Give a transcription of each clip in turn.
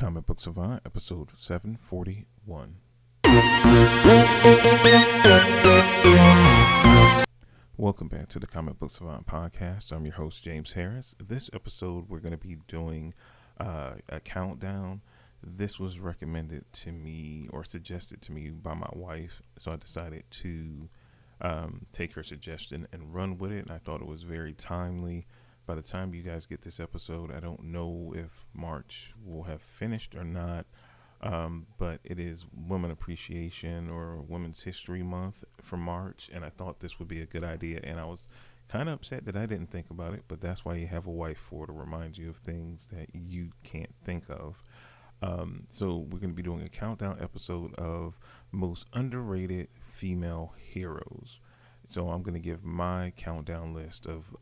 Comic Book Savant, episode 741. Welcome back to the Comic Book Savant podcast. I'm your host, James Harris. This episode, we're going to be doing a countdown. This was recommended to me or suggested to me by my wife, so I decided to take her suggestion and run with it. And I thought it was very timely. By the time you guys get this episode, I don't know if March will have finished or not, but it is Women Appreciation or Women's History Month for March, and I thought this would be a good idea, and I was kind of upset that I didn't think about it, but that's why you have a wife for, to remind you of things that you can't think of. So we're going to be doing a countdown episode of most underrated female heroes. So I'm going to give my countdown list of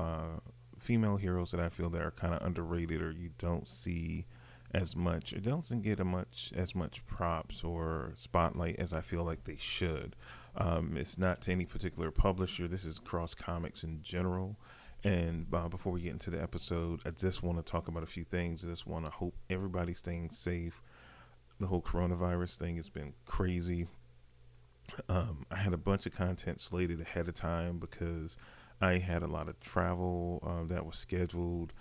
female heroes that I feel that are kind of underrated, or you don't see as much, or don't get as much props or spotlight as I feel like they should. It's not to any particular publisher. This is cross comics in general. And before we get into the episode, I just want to talk about a few things. I just want to hope everybody's staying safe. The whole coronavirus thing has been crazy. I had a bunch of content slated ahead of time because I had a lot of travel that was scheduled.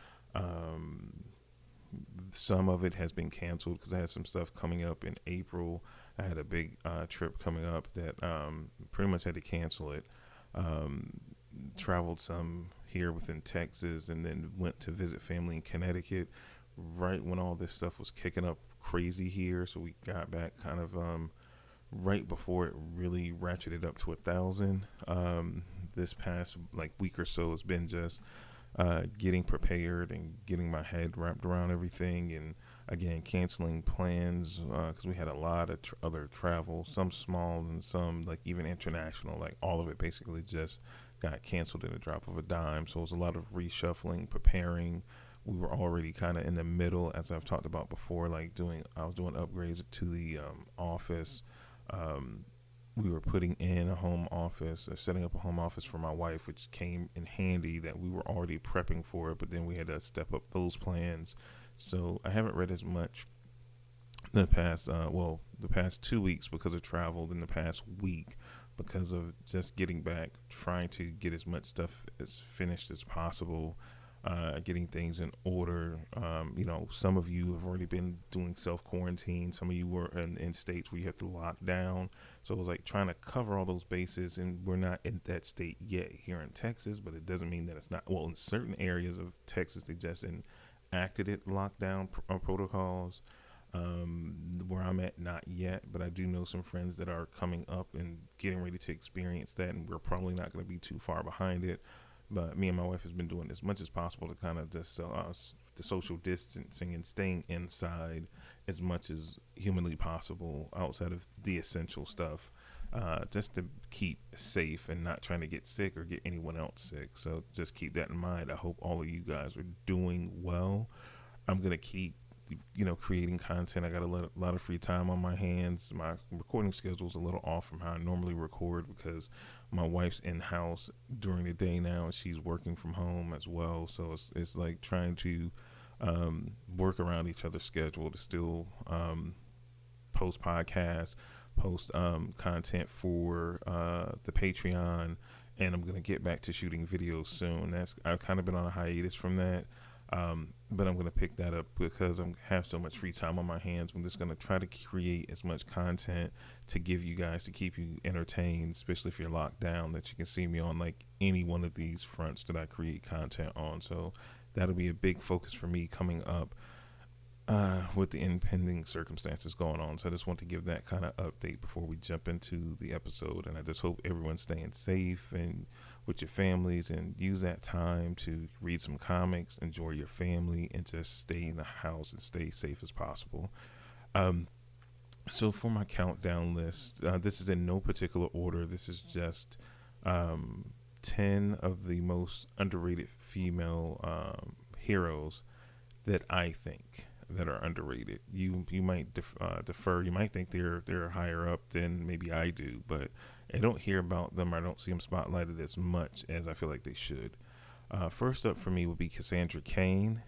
Some of it has been canceled because I had some stuff coming up in April. I had a big trip coming up that pretty much had to cancel it. Traveled some here within Texas and then went to visit family in Connecticut right when all this stuff was kicking up crazy here. So we got back kind of right before it really ratcheted up to 1,000. This past week or so has been just getting prepared and getting my head wrapped around everything, and again canceling plans because we had a lot of other travel, some small and some even international. All of it basically just got canceled in a drop of a dime. So it was a lot of reshuffling, preparing. We were already kind of in the middle, as I've talked about before, I was doing upgrades to the office. We were putting in a home office, setting up a home office for my wife, which came in handy that we were already prepping for it, but then we had to step up those plans. So I haven't read as much the past 2 weeks because of travel, than the past week because of just getting back, trying to get as much stuff as finished as possible. Getting things in order. Some of you have already been doing self-quarantine. Some of you were in states where you have to lock down. So it was trying to cover all those bases, and we're not in that state yet here in Texas, but it doesn't mean that it's not. Well, in certain areas of Texas, they just enacted it, lockdown protocols. Where I'm at, not yet, but I do know some friends that are coming up and getting ready to experience that, and we're probably not going to be too far behind it. But me and my wife has been doing as much as possible to kind of just the social distancing and staying inside as much as humanly possible outside of the essential stuff, just to keep safe and not trying to get sick or get anyone else sick. So just keep that in mind. I hope all of you guys are doing well. I'm going to keep creating content. I got a lot of free time on my hands. My recording schedule is a little off from how I normally record because my wife's in-house during the day now, and she's working from home as well. So it's trying to work around each other's schedule to still post podcasts, post content for the Patreon, and I'm going to get back to shooting videos soon. I've kind of been on a hiatus from that. But I'm going to pick that up because I have so much free time on my hands. I'm just going to try to create as much content to give you guys, to keep you entertained, especially if you're locked down, that you can see me on any one of these fronts that I create content on. So that'll be a big focus for me coming up with the impending circumstances going on. So I just want to give that kind of update before we jump into the episode. And I just hope everyone's staying safe and with your families, and use that time to read some comics, enjoy your family, and just stay in the house and stay safe as possible. So for my countdown list, this is in no particular order. This is just 10 of the most underrated female heroes that I think that are underrated. You might defer. You might think they're higher up than maybe I do, but I don't hear about them. I don't see them spotlighted as much as I feel like they should. First up for me would be Cassandra Cain.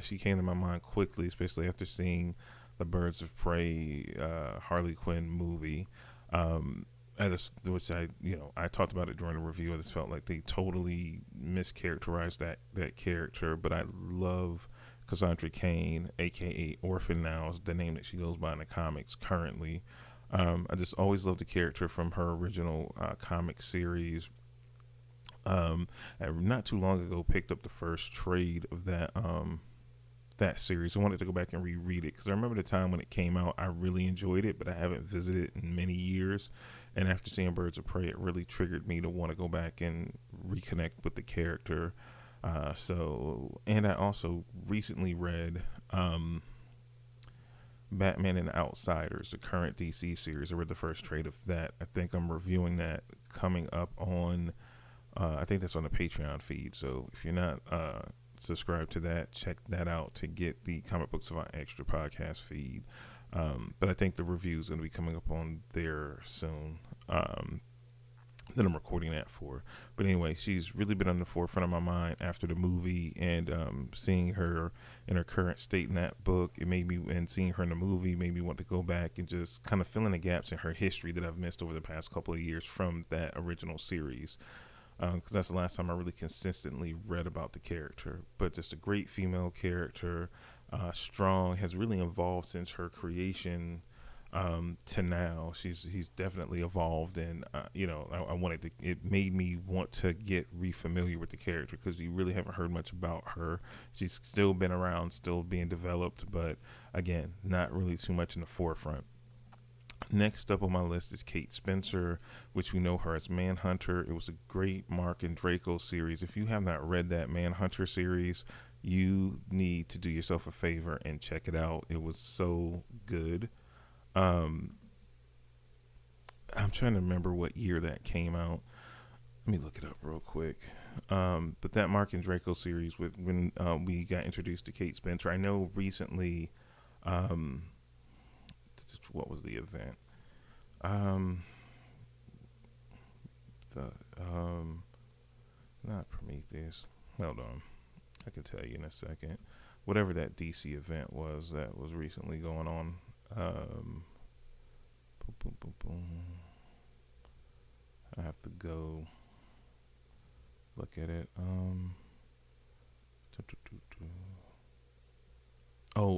She came to my mind quickly, especially after seeing the Birds of Prey Harley Quinn movie. Which I talked about it during the review. I just felt like they totally mischaracterized that character. But I love Cassandra Cain, aka Orphan now is the name that she goes by in the comics currently. I just always loved the character from her original comic series. I not too long ago picked up the first trade of that series. I wanted to go back and reread it because I remember the time when it came out. I really enjoyed it, but I haven't visited it in many years. And after seeing Birds of Prey, it really triggered me to want to go back and reconnect with the character. And I also recently read Batman and Outsiders, the current DC series. I read the first trade of that. I think I'm reviewing that coming up on, I think that's on the Patreon feed. So if you're not subscribed to that, check that out to get the Comic Book Savant Extra podcast feed. But I think the review is going to be coming up on there soon. That I'm recording that for. But anyway, she's really been on the forefront of my mind after the movie, and seeing her in her current state in that book, and seeing her in the movie made me want to go back and just kind of fill in the gaps in her history that I've missed over the past couple of years from that original series. Because that's the last time I really consistently read about the character. But just a great female character, strong, has really evolved since her creation to now. He's definitely evolved, and it made me want to get re-familiar with the character because you really haven't heard much about her. She's still been around, still being developed, but again, not really too much in the forefront. Next up on my list is Kate Spencer, which we know her as Manhunter. It was a great Mark and Draco series. If you have not read that Manhunter series, you need to do yourself a favor and check it out. It was so good. I'm trying to remember what year that came out. Let me look it up real quick. But that Mark and Draco series, when we got introduced to Kate Spencer, I know recently, what was the event? Not Prometheus. Hold on. I can tell you in a second. Whatever that DC event was that was recently going on. I have to go look at it.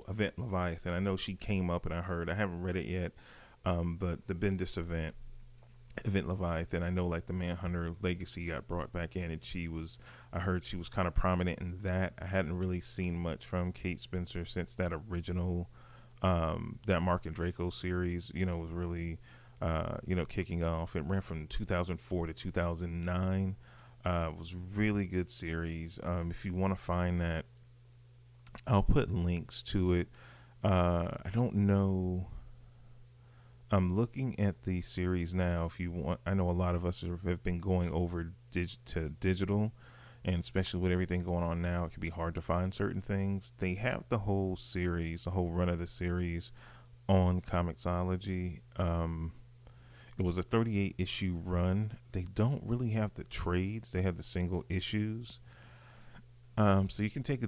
Event Leviathan. I know she came up and I haven't read it yet. But the Bendis event Leviathan, I know like the Manhunter legacy got brought back in, and I heard she was kind of prominent in that. I hadn't really seen much from Kate Spencer since that original, that Mark and Draco series, was really, kicking off. It ran from 2004 to 2009. It was a really good series. If you want to find that, I'll put links to it. I don't know. I'm looking at the series now. If you want, I know a lot of us have been going over to digital, and especially with everything going on now, it can be hard to find certain things. They have the whole series, the whole run of the series on Comixology. It was a 38 issue run. They don't really have the trades. They have the single issues. So you can take a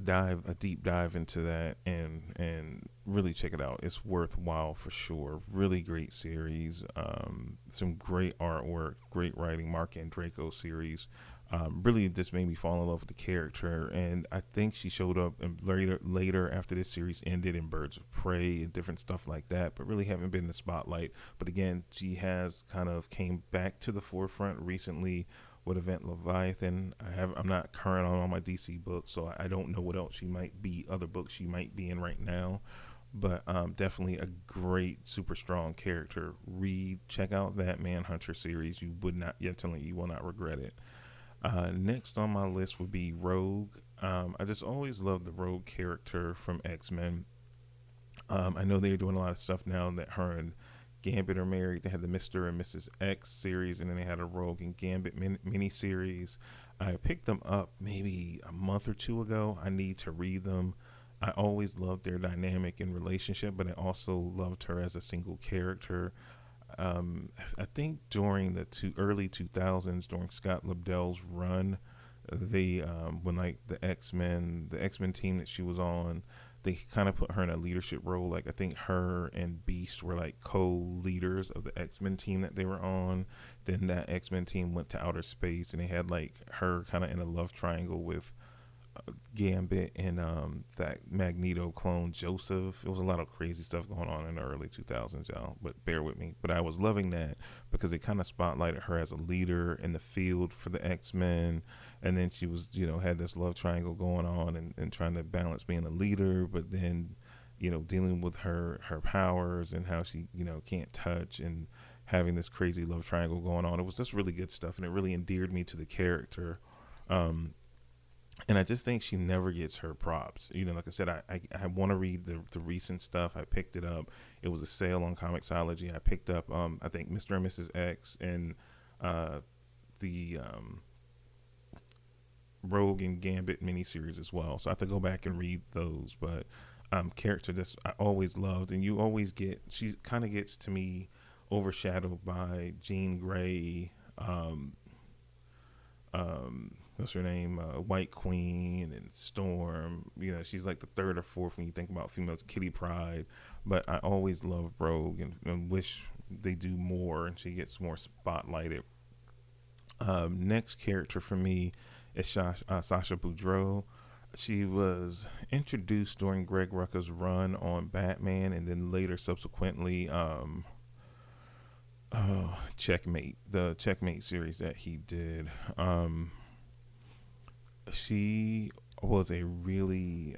deep dive into that and really check it out. It's worthwhile for sure. Really great series. Some great artwork, great writing. Mark and Draco series. Really just made me fall in love with the character, and I think she showed up later after this series ended in Birds of Prey and different stuff like that, but really haven't been in the spotlight. But again, she has kind of came back to the forefront recently with Event Leviathan. I'm not current on all my DC books, so I don't know what else she might be, other books she might be in right now, but definitely a great, super strong character. Check out that Manhunter series. You will not regret it. Next on my list would be Rogue. I just always loved the Rogue character from X-Men. I know they're doing a lot of stuff now that her and Gambit are married. They had the Mr. and Mrs. X series, and then they had a Rogue and Gambit mini series. I picked them up maybe a month or two ago. I need to read them. I always loved their dynamic and relationship, but I also loved her as a single character. I think during the early 2000s, during Scott Lobdell's run, when like the X-Men team that she was on, they kind of put her in a leadership role. Like I think her and Beast were like co-leaders of the X-Men team that they were on. Then that X-Men team went to outer space, and they had like her kind of in a love triangle with Gambit and that Magneto clone Joseph. It was a lot of crazy stuff going on in the early 2000s, y'all, but bear with me. But I was loving that because it kind of spotlighted her as a leader in the field for the X-Men, and then she was, had this love triangle going on, and trying to balance being a leader, but then dealing with her powers and how she can't touch, and having this crazy love triangle going on. It was just really good stuff, and it really endeared me to the character. And I just think she never gets her props. Like I said, I want to read the recent stuff. I picked it up. It was a sale on Comixology. I picked up, I think, Mr. and Mrs. X and the Rogue and Gambit miniseries as well. So I have to go back and read those. But character that I always loved. And you always she kind of gets to me overshadowed by Jean Grey, what's her name? White Queen and Storm. She's like the third or fourth when you think about females. Kitty Pryde, but I always love Rogue and wish they do more, and she gets more spotlighted. Next character for me is Sasha Boudreau. She was introduced during Greg Rucka's run on Batman, and then later, subsequently, Checkmate, the Checkmate series that he did. She was a really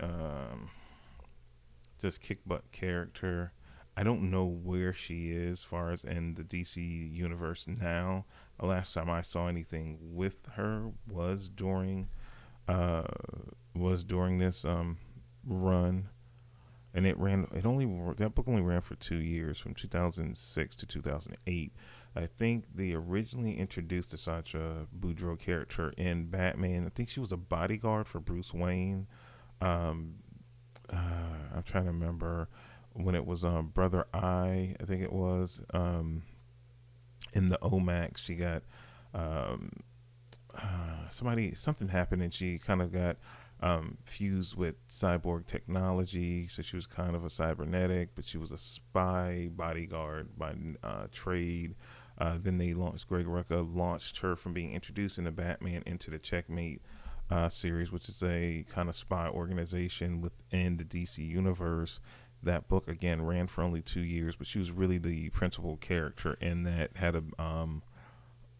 just kick butt character. I don't know where she is as far as in the DC universe now. The last time I saw anything with her was during this run, and that book only ran for 2 years, from 2006 to 2008. I think they originally introduced the Sasha Boudreau character in Batman. I think she was a bodyguard for Bruce Wayne. I'm trying to remember when it was Brother Eye, I think it was. In the OMAX, she got something happened, and she kind of got fused with cyborg technology. So she was kind of a cybernetic, but she was a spy bodyguard by trade. Then Greg Rucka launched her from being introduced in the Batman into the Checkmate series, which is a kind of spy organization within the DC universe. That book, again, ran for only 2 years, but she was really the principal character in that, had a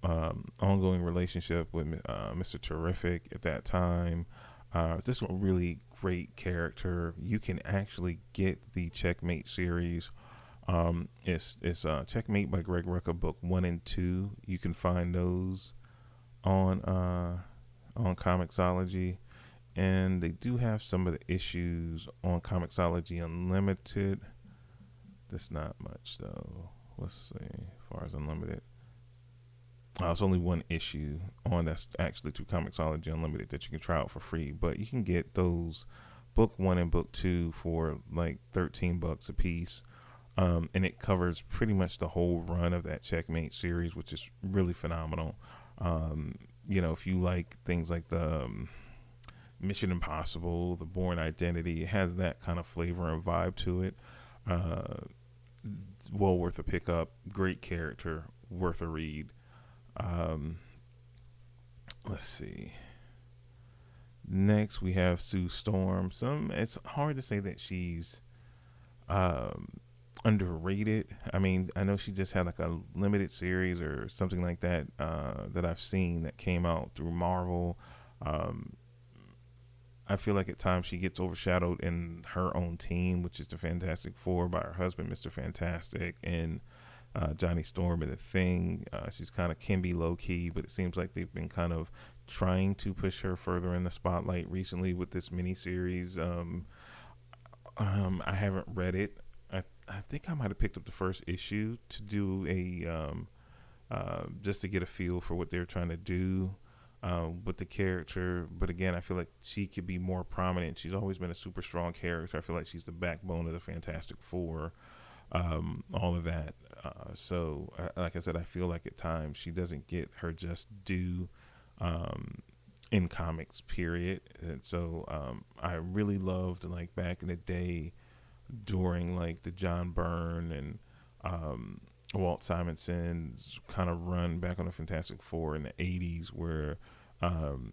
ongoing relationship with Mr. Terrific at that time. Just a really great character. You can actually get the Checkmate series. It's Checkmate by Greg Rucka, book 1 and 2. You can find those on Comixology, and they do have some of the issues on Comixology Unlimited. That's not much though. Let's see, as far as Unlimited. It's only one issue on that's actually through Comixology Unlimited that you can try out for free, but you can get those book 1 and book 2 for like $13 a piece. And it covers pretty much the whole run of that Checkmate series, which is really phenomenal. If you like things like the Mission Impossible, the Bourne Identity, it has that kind of flavor and vibe to it. Well worth a pickup. Great character, worth a read. Let's see. Next, we have Sue Storm. It's hard to say that she's underrated. I mean, I know she just had like a limited series or something like that that I've seen that came out through Marvel. I feel like at times she gets overshadowed in her own team, which is the Fantastic Four, by her husband, Mr. Fantastic, and Johnny Storm and The Thing. She's can be low key, but it seems like they've been kind of trying to push her further in the spotlight recently with this miniseries. I haven't read it. I think I might have picked up the first issue to do just to get a feel for what they're trying to do with the character. But again, I feel like she could be more prominent. She's always been a super strong character. I feel like she's the backbone of the Fantastic Four, all of that. Like I said, I feel like at times she doesn't get her just due. in comics, period. And so I really loved, like, back in the day during like the John Byrne and Walt Simonson's kind of run back on the Fantastic Four in the 80s, where um,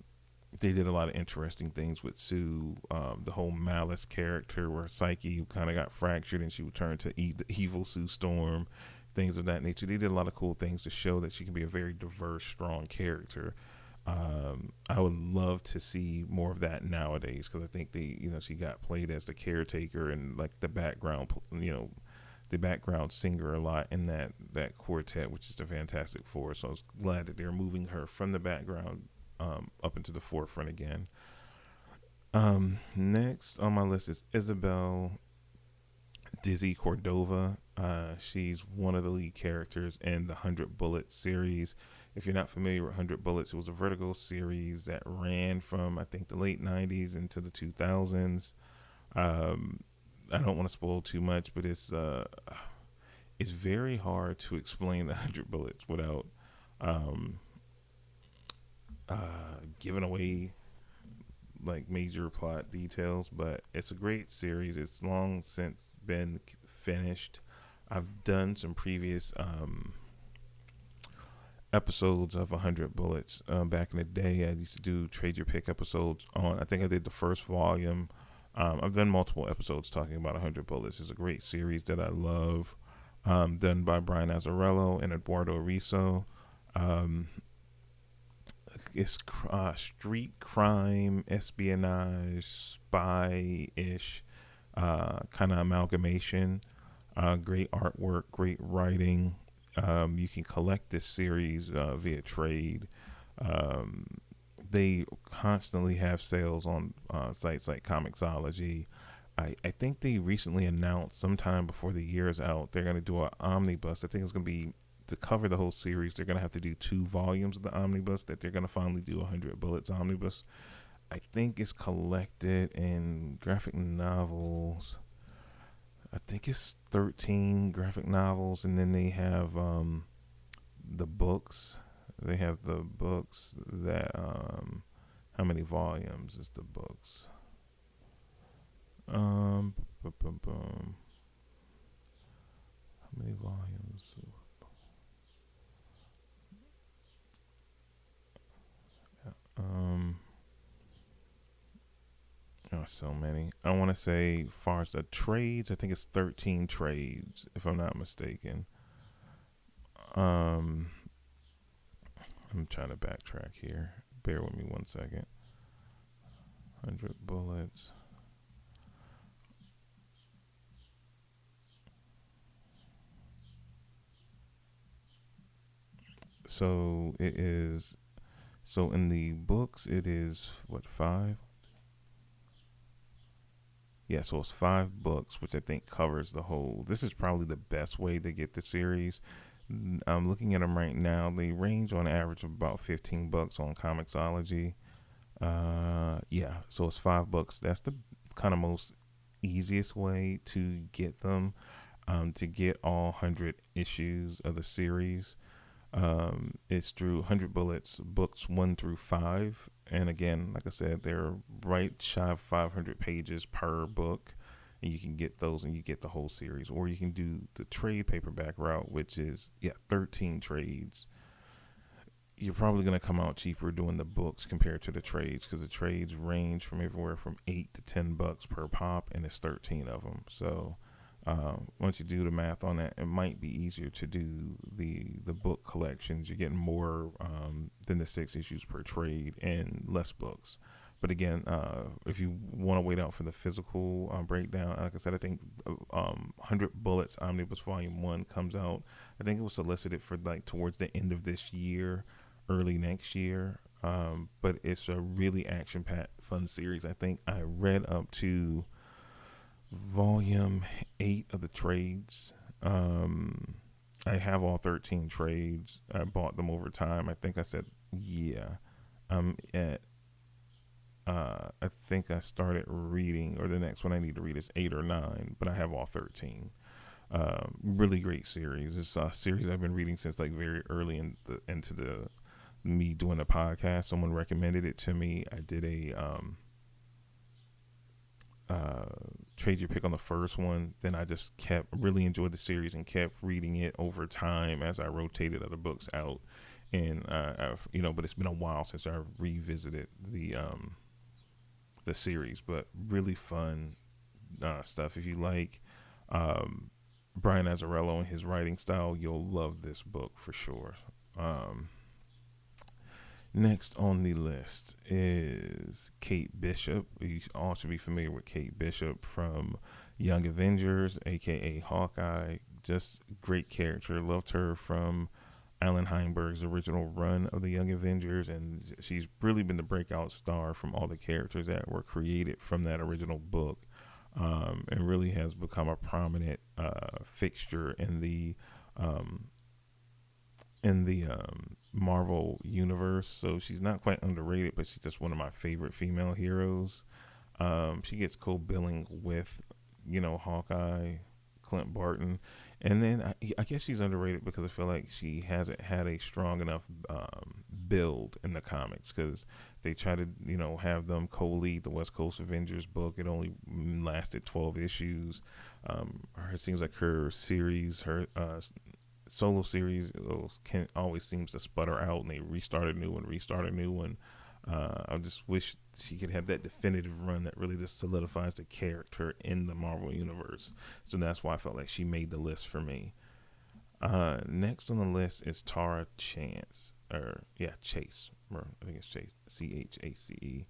they did a lot of interesting things with Sue. The whole Malice character, where Psyche kind of got fractured and she would turn to the evil Sue Storm, things of that nature. They did a lot of cool things to show that she can be a very diverse, strong character. I would love to see more of that nowadays, because I think she got played as the caretaker and like the background, the background singer a lot in that quartet, which is the Fantastic Four. So I was glad that they're moving her from the background up into the forefront again. Next on my list is Isabel Cordova. She's one of the lead characters in the 100 Bullets series. If you're not familiar with 100 Bullets, it was a Vertigo series that ran from, I think, the late 90s into the 2000s. I don't want to spoil too much, but it's very hard to explain the 100 Bullets without giving away like major plot details. But it's a great series. It's long since been finished. I've done some previous episodes of 100 Bullets back in the day. I used to do Trade Your Pick episodes on, I think I did the first volume. I've done multiple episodes talking about 100 Bullets. It's a great series that I love, done by Brian Azzarello and Eduardo Riso. It's street crime, espionage, spy-ish kind of amalgamation. Great artwork, great writing. You can collect this series via trade. They constantly have sales on sites like Comixology. I think they recently announced sometime before the year is out, they're going to do an omnibus. I think it's going to be, to cover the whole series, they're going to have to do 2 volumes of the omnibus, that they're going to finally do 100 Bullets omnibus. I think it's collected in graphic novels. I think it's 13 graphic novels, and then they have the books. They have the books that how many volumes is the books? How many volumes? Oh, so many. I want to say, far as the trades, I think it's 13 trades, if I'm not mistaken. I'm trying to backtrack here. Bear with me one second. 100 Bullets. So it is. So in the books, it is what, 5? Yeah, so it's 5 books, which I think covers the whole. This is probably the best way to get the series. I'm looking at them right now. They range on average of about $15 on Comixology. Yeah, so it's 5 books. That's the kind of most easiest way to get them, to get all 100 issues of the series. It's through 100 Bullets, books 1 through 5. And again, like I said, they're right shy of 500 pages per book. And you can get those and you get the whole series. Or you can do the trade paperback route, which is, 13 trades. You're probably going to come out cheaper doing the books compared to the trades, because the trades range from everywhere from $8 to $10 per pop, and it's 13 of them. So once you do the math on that, it might be easier to do the book collections. You're getting more than the 6 issues per trade and less books. But again, if you want to wait out for the physical breakdown, like I said, I think 100 Bullets Omnibus Volume 1 comes out. I think it was solicited for like towards the end of this year, early next year. But it's a really action-packed, fun series. I think I read up to Volume 8 of the trades. I have all 13 trades. I bought them over time. I think I said, I'm at I think I started reading, or the next one I need to read is 8 or 9, but I have all 13. Really great series. It's a series I've been reading since like very early into the me doing a podcast. Someone recommended it to me. I did a trade your pick on the first one. Then I just really enjoyed the series and kept reading it over time as I rotated other books out. And but it's been a while since I revisited the series, but really fun stuff. If you like Brian Azzarello and his writing style, you'll love this book for sure. Next on the list is Kate Bishop. You all should be familiar with Kate Bishop from Young Avengers, aka Hawkeye. Just great character. Loved her from Alan Heinberg's original run of the Young Avengers, and she's really been the breakout star from all the characters that were created from that original book, and really has become a prominent fixture in the Marvel universe. So she's not quite underrated, but she's just one of my favorite female heroes. She gets co-billing with, Hawkeye, Clint Barton. And then I guess she's underrated because I feel like she hasn't had a strong enough build in the comics, because they try to, have them co-lead the West Coast Avengers book. It only lasted 12 issues. It seems like her series, her solo series, always seems to sputter out, and they restart a new one. I just wish she could have that definitive run that really just solidifies the character in the Marvel universe. So that's why I felt like she made the list for me. Next on the list is Tarah Chase. Chase. I think it's Chase. Chace.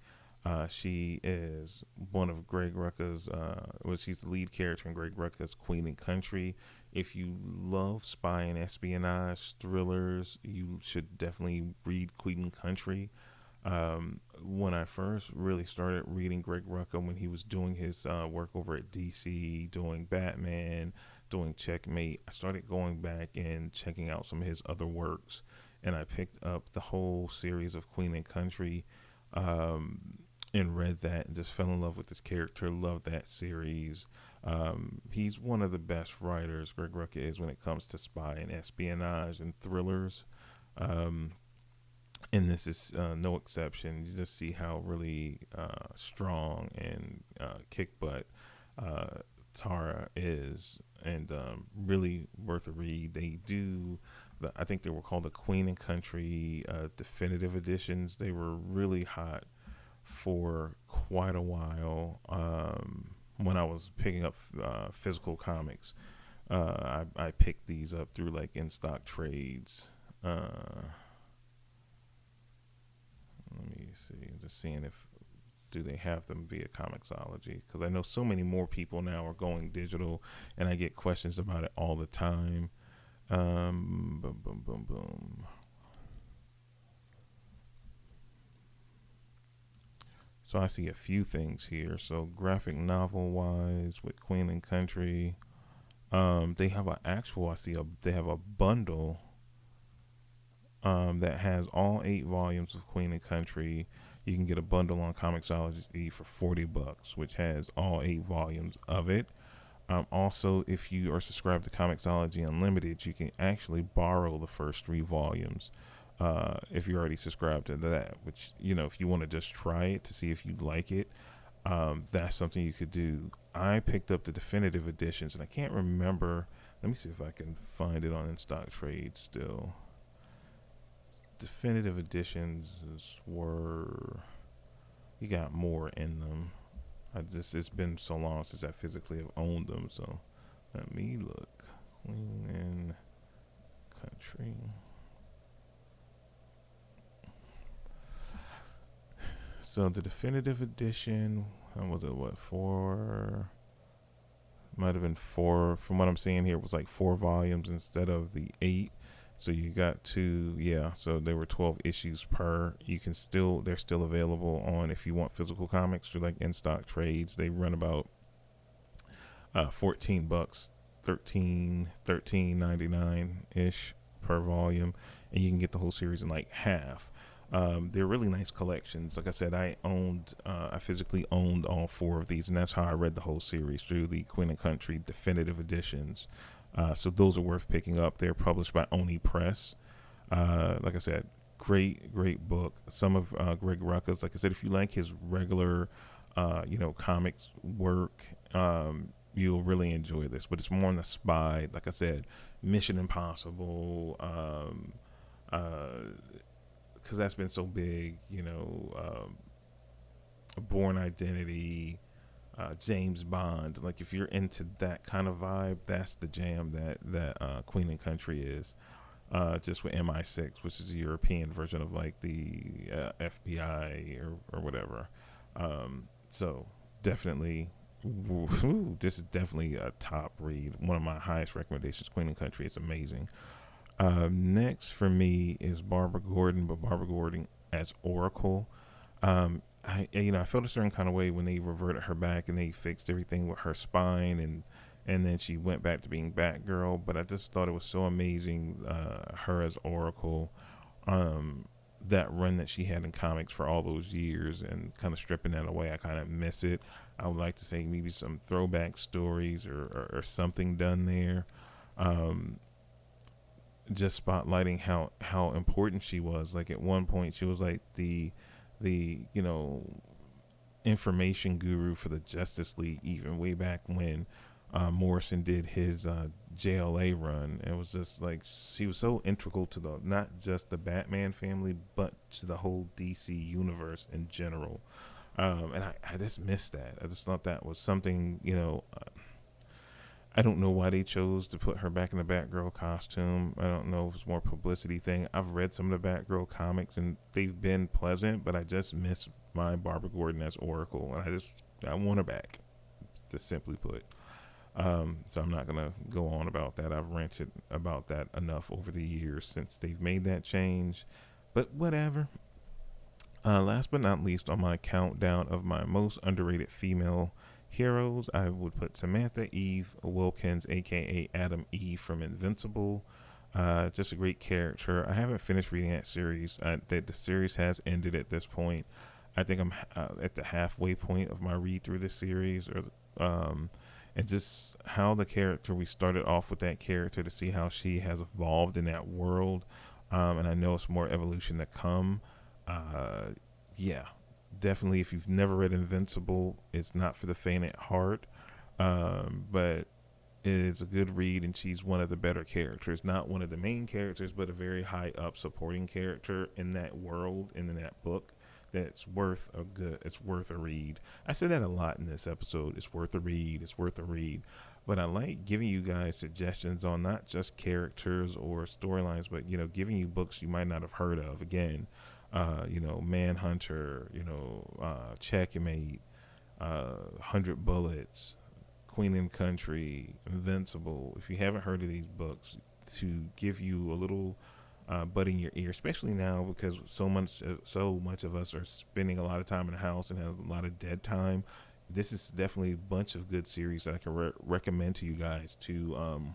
She is one of Greg Rucka's. She's the lead character in Greg Rucka's Queen and Country. If you love spy and espionage thrillers, you should definitely read Queen and Country. When I first really started reading Greg Rucka, when he was doing his work over at DC, doing Batman, doing Checkmate, I started going back and checking out some of his other works, and I picked up the whole series of Queen and Country, and read that and just fell in love with this character. Loved that series. He's one of the best writers, Greg Rucka is, when it comes to spy and espionage and thrillers. And this is no exception. You just see how really strong and kick butt Tarah is, and really worth a read. They do, I think they were called the Queen and Country definitive editions. They were really hot for quite a while. When I was picking up physical comics, I picked these up through like in stock trades. Let me see. I'm just seeing do they have them via Comixology, because I know so many more people now are going digital, and I get questions about it all the time. Boom. So I see a few things here. So graphic novel wise with Queen and Country, they have they have a bundle that has all 8 volumes of Queen and Country. You can get a bundle on Comixology for $40, which has all 8 volumes of it. Also, if you are subscribed to Comixology Unlimited, you can actually borrow the first 3 volumes if you're already subscribed to that, which, if you want to just try it to see if you like it, that's something you could do. I picked up the definitive editions, and I can't remember. Let me see if I can find it on In Stock Trade still. Definitive editions you got more in them. It's been so long since I physically have owned them, so let me look. Queen and Country. So the definitive edition, was it 4? Might have been 4. From what I'm seeing here, it was like 4 volumes instead of the 8. So you got 2, so there were 12 issues per. They're still available on, if you want physical comics, through like In Stock Trades. They run about $14, $13.99 ish per volume, and you can get the whole series in like half. They're really nice collections. Like I said, I physically owned all 4 of these, and that's how I read the whole series, through the Queen and Country definitive editions. So those are worth picking up. They're published by Oni Press. Like I said, great book. Some of Greg Rucka's, like I said, if you like his regular, comics work, you'll really enjoy this. But it's more on the spy, like I said, Mission Impossible, because that's been so big, Born Identity, James Bond. Like if you're into that kind of vibe, that's the jam that Queen and Country is. Just with MI6, which is a European version of like the FBI or whatever. So definitely, this is definitely a top read. One of my highest recommendations. Queen and Country is amazing. Next for me is Barbara Gordon, but Barbara Gordon as Oracle. I felt a certain kind of way when they reverted her back and they fixed everything with her spine and then she went back to being Batgirl. But I just thought it was so amazing, her as Oracle, that run that she had in comics for all those years, and kind of stripping that away. I kind of miss it. I would like to say maybe some throwback stories or something done there. Just spotlighting how important she was. Like at one point she was like the information guru for the Justice League, even way back when Morrison did his JLA run. It was just like she was so integral to the not just the Batman family, but to the whole DC universe in general. And I just missed that. I just thought that was something, I don't know why they chose to put her back in the Batgirl costume. I don't know if it's more publicity thing. I've read some of the Batgirl comics and they've been pleasant, but I just miss my Barbara Gordon as Oracle, and I want her back, to simply put. So I'm not gonna go on about that. I've ranted about that enough over the years since they've made that change, but whatever. Last but not least, on my countdown of my most underrated female heroes, I would put Samantha Eve Wilkins, aka Adam Eve from Invincible. Just a great character. I haven't finished reading that series. The series has ended at this point. I think I'm at the halfway point of my read through the series, and just how the character, we started off with that character to see how she has evolved in that world, and I know it's more evolution to come. Yeah, definitely. If you've never read Invincible, it's not for the faint at heart, but it is a good read, and she's one of the better characters. Not one of the main characters, but a very high up supporting character in that world and in that book. It's worth a read. I said that a lot in this episode. It's worth a read. But I like giving you guys suggestions on not just characters or storylines, but giving you books you might not have heard of. Again, Manhunter, Checkmate, 100 Bullets, Queen and Country, Invincible. If you haven't heard of these books, to give you a little bud in your ear, especially now because so much of us are spending a lot of time in the house and have a lot of dead time. This is definitely a bunch of good series that I can recommend to you guys to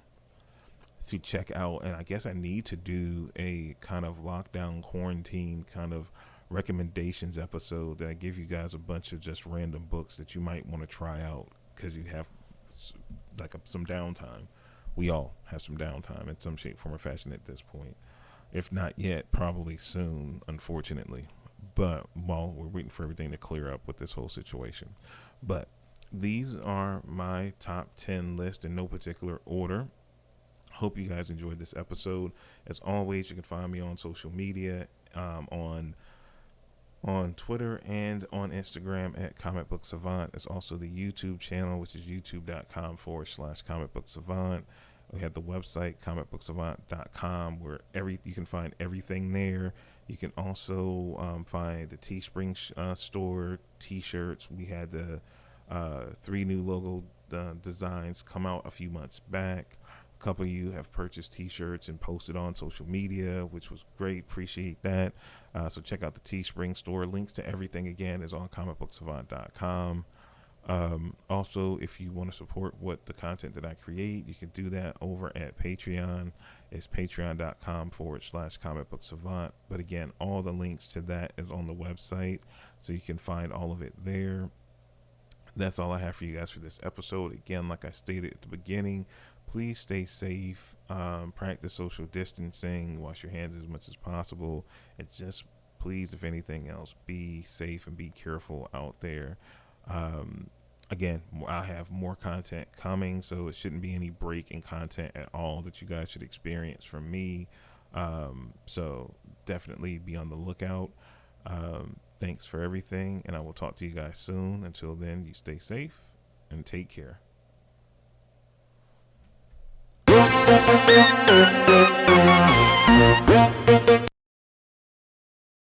check out. And I guess I need to do a kind of lockdown quarantine kind of recommendations episode that I give you guys a bunch of just random books that you might want to try out because you have like some downtime. We all have some downtime in some shape, form, or fashion at this point. If not yet, probably soon, unfortunately. But while we're waiting for everything to clear up with this whole situation. But these are my top 10 list in no particular order. Hope you guys enjoyed this episode. As always, you can find me on social media, on Twitter and on Instagram at Comic Book Savant. There's also the YouTube channel, which is youtube.com/Comic Book Savant. We have the website, comicbooksavant.com, where you can find everything there. You can also find the Teespring store, T-shirts. We had the 3 new logo designs come out a few months back. A couple of you have purchased T-shirts and posted on social media, which was great. Appreciate that. So check out the Teespring store. Links to everything, again, is on comicbooksavant.com. Also, if you want to support the content that I create, you can do that over at Patreon. It's patreon.com/Comic Book Savant. But again, all the links to that is on the website, so you can find all of it there. That's all I have for you guys for this episode. Again, like I stated at the beginning, please stay safe. Practice social distancing. Wash your hands as much as possible. And just please, if anything else, be safe and be careful out there. Again, I have more content coming, so it shouldn't be any break in content at all that you guys should experience from me. So definitely be on the lookout. Thanks for everything, and I will talk to you guys soon. Until then, you stay safe and take care.